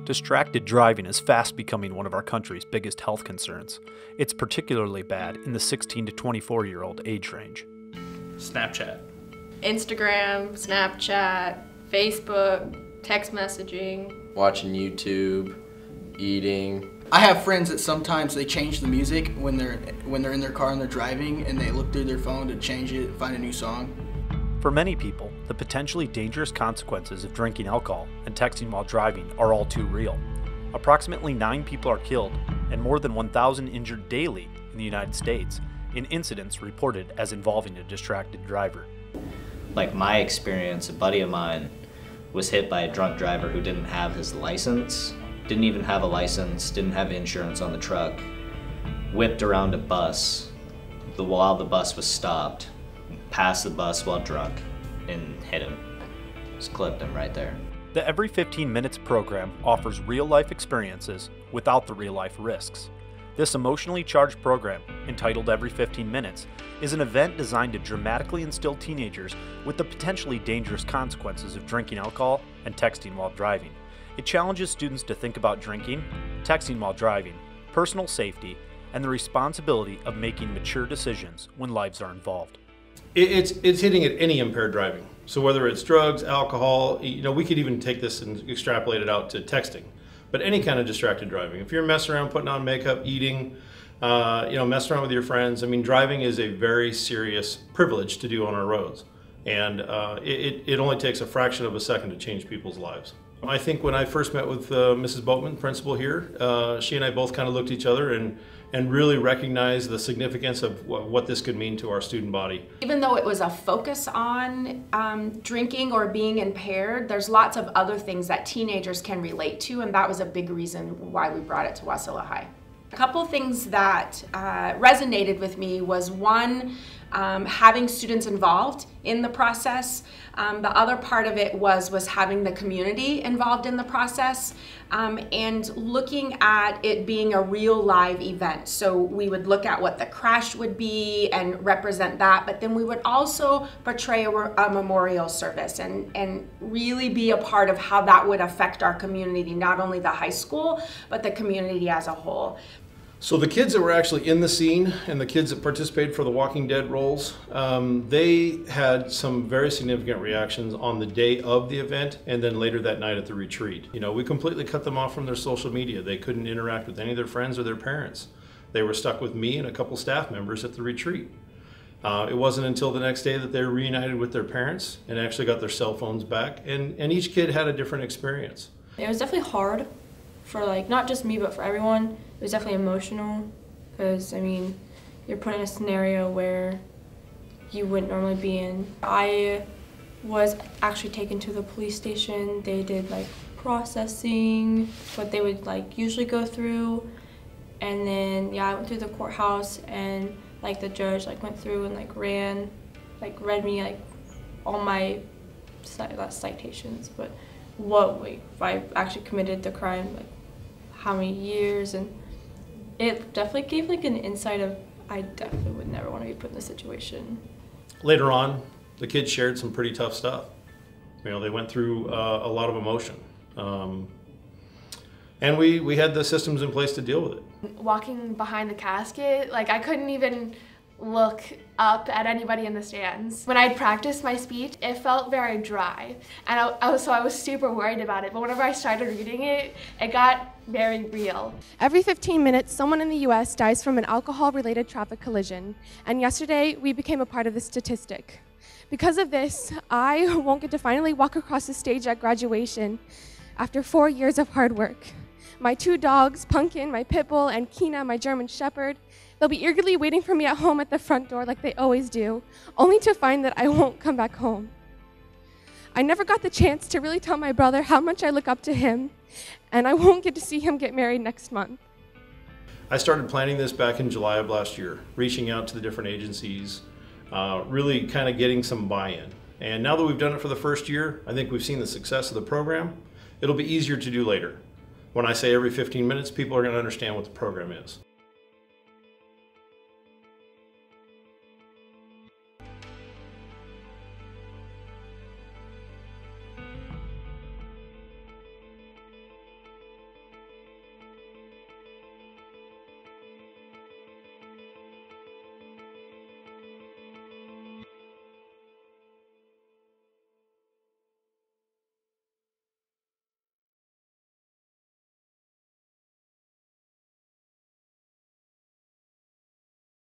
Distracted driving is fast becoming one of our country's biggest health concerns. It's particularly bad in the 16 to 24-year-old age range. Snapchat. Instagram, Snapchat, Facebook, text messaging. Watching YouTube, eating. I have friends that sometimes they change the music when they're in their car and they're driving, and they look through their phone to change it, find a new song. For many people, the potentially dangerous consequences of drinking alcohol and texting while driving are all too real. Approximately 9 people are killed and more than 1,000 injured daily in the United States in incidents reported as involving a distracted driver. Like my experience, a buddy of mine was hit by a drunk driver who didn't have his license, didn't even have a license, didn't have insurance on the truck, whipped around a bus while the bus was stopped, passed the bus while drunk, and hit him. Just clipped him right there. The Every 15 Minutes program offers real-life experiences without the real-life risks. This emotionally charged program, entitled Every 15 Minutes, is an event designed to dramatically instill teenagers with the potentially dangerous consequences of drinking alcohol and texting while driving. It challenges students to think about drinking, texting while driving, personal safety, and the responsibility of making mature decisions when lives are involved. It's hitting at any impaired driving. So whether it's drugs, alcohol, we could even take this and extrapolate it out to texting. But any kind of distracted driving. If you're messing around, putting on makeup, eating, messing around with your friends, driving is a very serious privilege to do on our roads. And it only takes a fraction of a second to change people's lives. I think when I first met with Mrs. Boatman, principal here, she and I both kind of looked at each other and really recognized the significance of what this could mean to our student body. Even though it was a focus on drinking or being impaired, there's lots of other things that teenagers can relate to, and that was a big reason why we brought it to Wasilla High. A couple things that resonated with me was one, having students involved in the process. The other part of it was having the community involved in the process and looking at it being a real live event. So we would look at what the crash would be and represent that, but then we would also portray a memorial service and really be a part of how that would affect our community, not only the high school, but the community as a whole. So the kids that were actually in the scene and the kids that participated for the Walking Dead roles, they had some very significant reactions on the day of the event and then later that night at the retreat. We completely cut them off from their social media. They couldn't interact with any of their friends or their parents. They were stuck with me and a couple staff members at the retreat. It wasn't until the next day that they were reunited with their parents and actually got their cell phones back, and each kid had a different experience. It was definitely hard for not just me but for everyone. It was definitely emotional because you're put in a scenario where you wouldn't normally be in. I was actually taken to the police station. They did processing, what they would usually go through, and then I went through the courthouse and the judge went through and read me all my citations, but if I actually committed the crime, how many years, and it definitely gave an insight of I definitely would never want to be put in this situation. Later on, the kids shared some pretty tough stuff. They went through a lot of emotion. And we had the systems in place to deal with it. Walking behind the casket, I couldn't even look up at anybody in the stands. When I'd practiced my speech, it felt very dry, and so I was super worried about it, but whenever I started reading it, it got very real. Every 15 minutes, someone in the U.S. dies from an alcohol-related traffic collision, and yesterday we became a part of the statistic. Because of this, I won't get to finally walk across the stage at graduation after 4 years of hard work. My 2 dogs, Pumpkin, my pit bull, and Kina, my German shepherd, they'll be eagerly waiting for me at home at the front door like they always do, only to find that I won't come back home. I never got the chance to really tell my brother how much I look up to him, and I won't get to see him get married next month. I started planning this back in July of last year, reaching out to the different agencies, really kind of getting some buy-in. And now that we've done it for the first year, I think we've seen the success of the program. It'll be easier to do later. When I say every 15 minutes, people are going to understand what the program is.